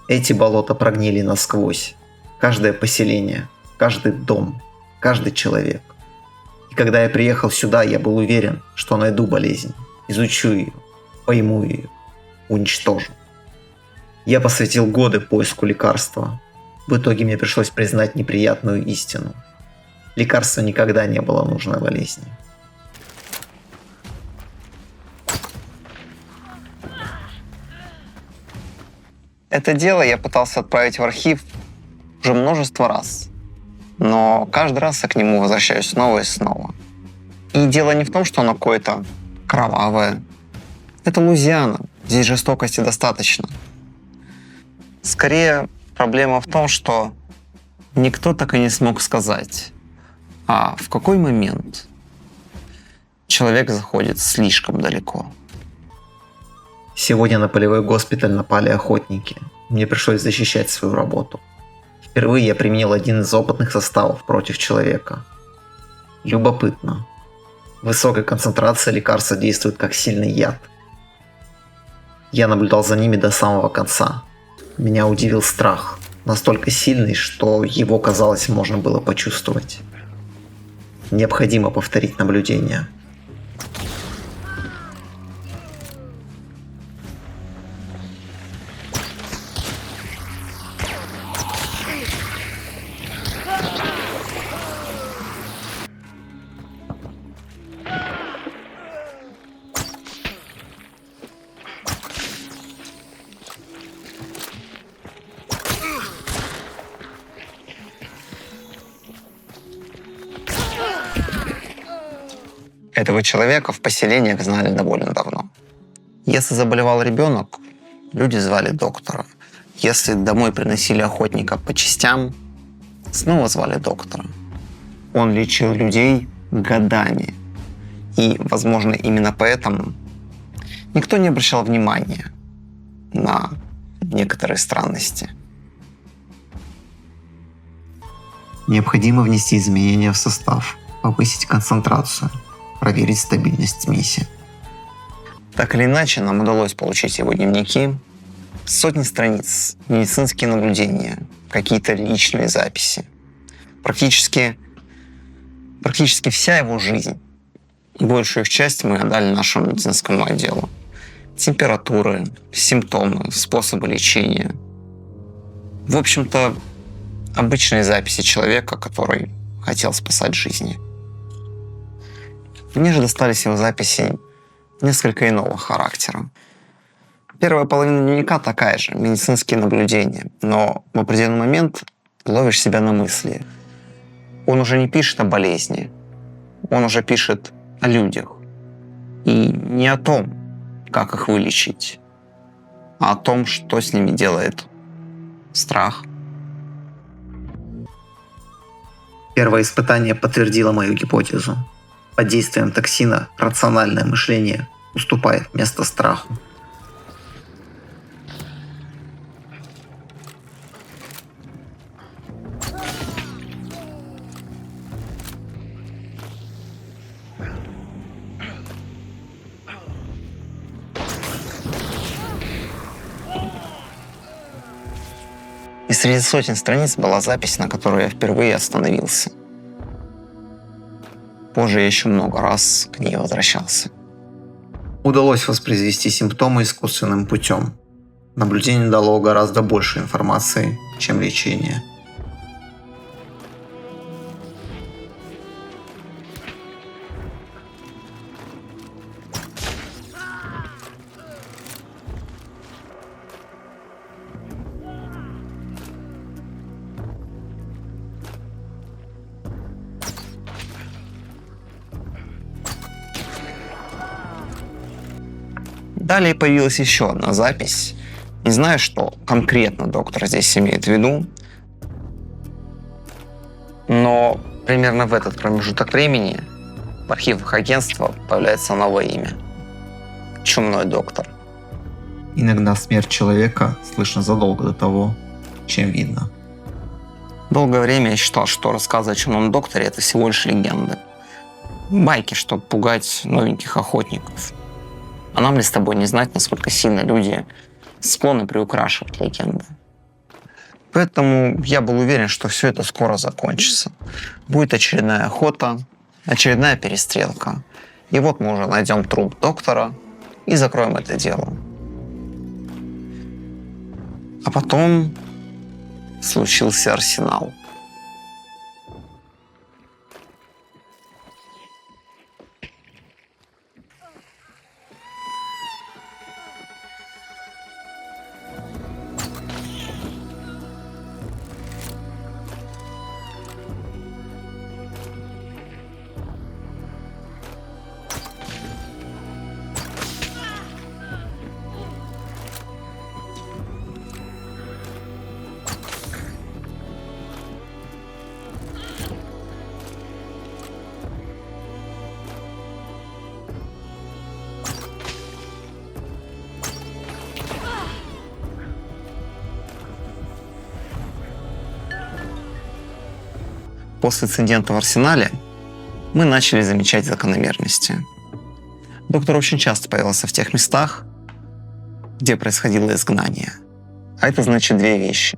Эти болота прогнили насквозь. Каждое поселение, каждый дом, каждый человек. И когда я приехал сюда, я был уверен, что найду болезнь, изучу ее, пойму ее, уничтожу. Я посвятил годы поиску лекарства. В итоге мне пришлось признать неприятную истину. Лекарство никогда не было нужно болезни. Это дело я пытался отправить в архив уже множество раз. Но каждый раз я к нему возвращаюсь снова и снова. И дело не в том, что оно какое-то кровавое. Это Луизиана. Здесь жестокости достаточно. Скорее, проблема в том, что никто так и не смог сказать, а в какой момент человек заходит слишком далеко. Сегодня на полевой госпиталь напали охотники. Мне пришлось защищать свою работу. Впервые я применил один из опытных составов против человека. Любопытно. Высокая концентрация лекарства действует как сильный яд. Я наблюдал за ними до самого конца. Меня удивил страх, настолько сильный, что его, казалось, можно было почувствовать. Необходимо повторить наблюдение. Этого человека в поселениях знали довольно давно. Если заболевал ребенок, люди звали доктора. Если домой приносили охотника по частям, снова звали доктора. Он лечил людей годами. И, возможно, именно поэтому никто не обращал внимания на некоторые странности. Необходимо внести изменения в состав, повысить концентрацию, проверить стабильность смеси. Так или иначе, нам удалось получить его дневники, сотни страниц, медицинские наблюдения, какие-то личные записи. Практически вся его жизнь. Большую их часть мы отдали нашему медицинскому отделу. Температуры, симптомы, способы лечения. В общем-то, обычные записи человека, который хотел спасать жизни. Мне же достались его записи несколько иного характера. Первая половина дневника такая же, медицинские наблюдения, но в определенный момент ловишь себя на мысли. Он уже не пишет о болезни, он уже пишет о людях. И не о том, как их вылечить, а о том, что с ними делает страх. Первое испытание подтвердило мою гипотезу. Под действием токсина рациональное мышление уступает место страху. И среди сотен страниц была запись, на которой я впервые остановился. Позже я еще много раз к ней возвращался. Удалось воспроизвести симптомы искусственным путем. Наблюдение дало гораздо больше информации, чем лечение. Далее появилась еще одна запись. Не знаю, что конкретно доктор здесь имеет в виду, но примерно в этот промежуток времени в архивах агентства появляется новое имя – Чумной доктор. Иногда смерть человека слышно задолго до того, чем видно. Долгое время я считал, что рассказы о Чумном докторе – это всего лишь легенды. Байки, чтобы пугать новеньких охотников. А нам ли с тобой не знать, насколько сильно люди склонны приукрашивать легенды? Поэтому я был уверен, что все это скоро закончится. Будет очередная охота, очередная перестрелка. И вот мы уже найдем труп доктора и закроем это дело. А потом случился Арсенал. После инцидента в Арсенале мы начали замечать закономерности. Доктор очень часто появлялся в тех местах, где происходило изгнание. А это значит две вещи.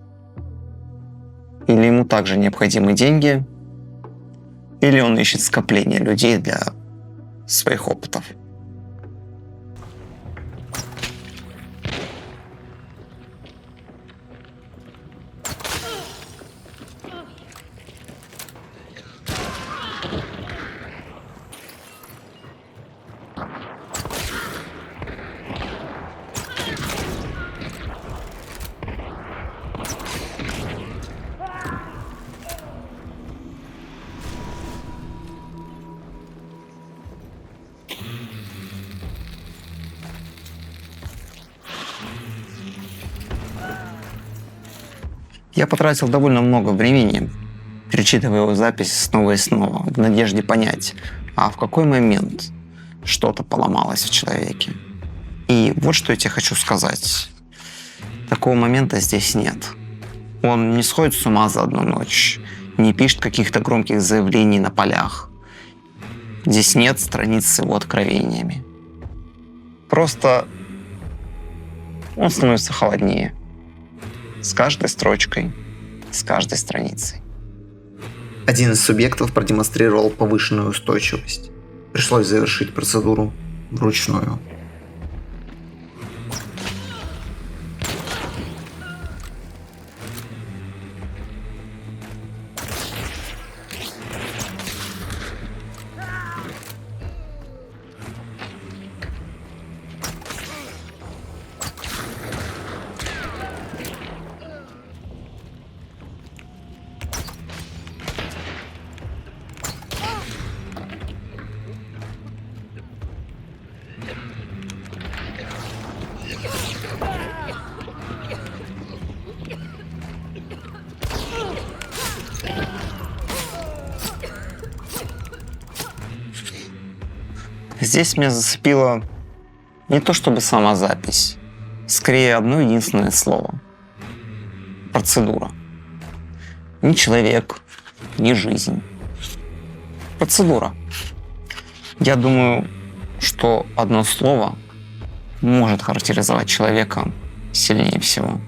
Или ему также необходимы деньги, или он ищет скопление людей для своих опытов. Я потратил довольно много времени, перечитывая его запись снова и снова, в надежде понять, а в какой момент что-то поломалось в человеке. И вот что я тебе хочу сказать. Такого момента здесь нет. Он не сходит с ума за одну ночь, не пишет каких-то громких заявлений на полях. Здесь нет страниц с его откровениями. Просто он становится холоднее. С каждой строчкой, с каждой страницей. Один из субъектов продемонстрировал повышенную устойчивость. Пришлось завершить процедуру вручную. Здесь меня зацепило не то чтобы сама запись, скорее одно единственное слово. Процедура. Ни человек, ни жизнь. Процедура. Я думаю, что одно слово может характеризовать человека сильнее всего.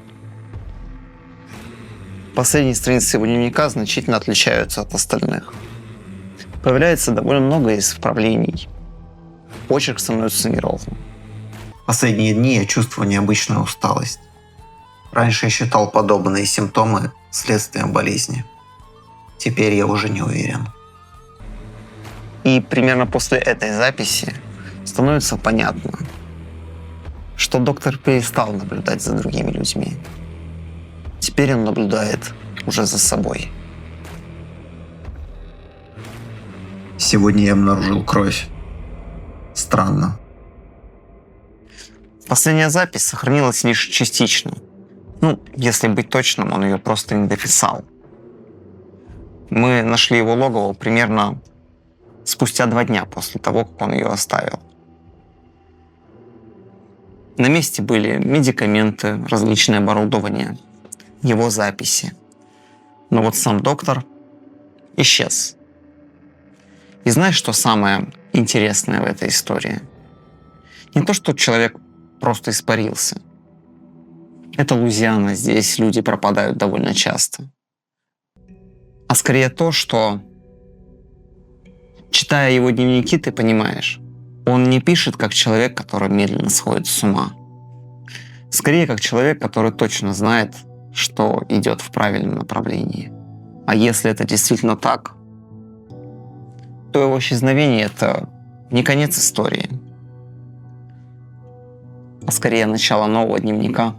Последние страницы его дневника значительно отличаются от остальных. Появляется довольно много исправлений. Почерк становится неровным. Последние дни я чувствую необычную усталость. Раньше я считал подобные симптомы следствием болезни. Теперь я уже не уверен. И примерно после этой записи становится понятно, что доктор перестал наблюдать за другими людьми. Теперь он наблюдает уже за собой. Сегодня я обнаружил кровь. Странно. Последняя запись сохранилась лишь частично. Если быть точным, он ее просто не дописал. Мы нашли его логово примерно спустя 2 дня после того, как он ее оставил. На месте были медикаменты, различное оборудование, его записи. Но вот сам доктор исчез. И знаешь, что самое интересное в этой истории? Не то, что человек просто испарился. Это Луизиана, здесь люди пропадают довольно часто. А скорее то, что, читая его дневники, ты понимаешь, он не пишет как человек, который медленно сходит с ума. Скорее как человек, который точно знает, что идет в правильном направлении. А если это действительно так, то его исчезновение — это не конец истории, а скорее начало нового дневника.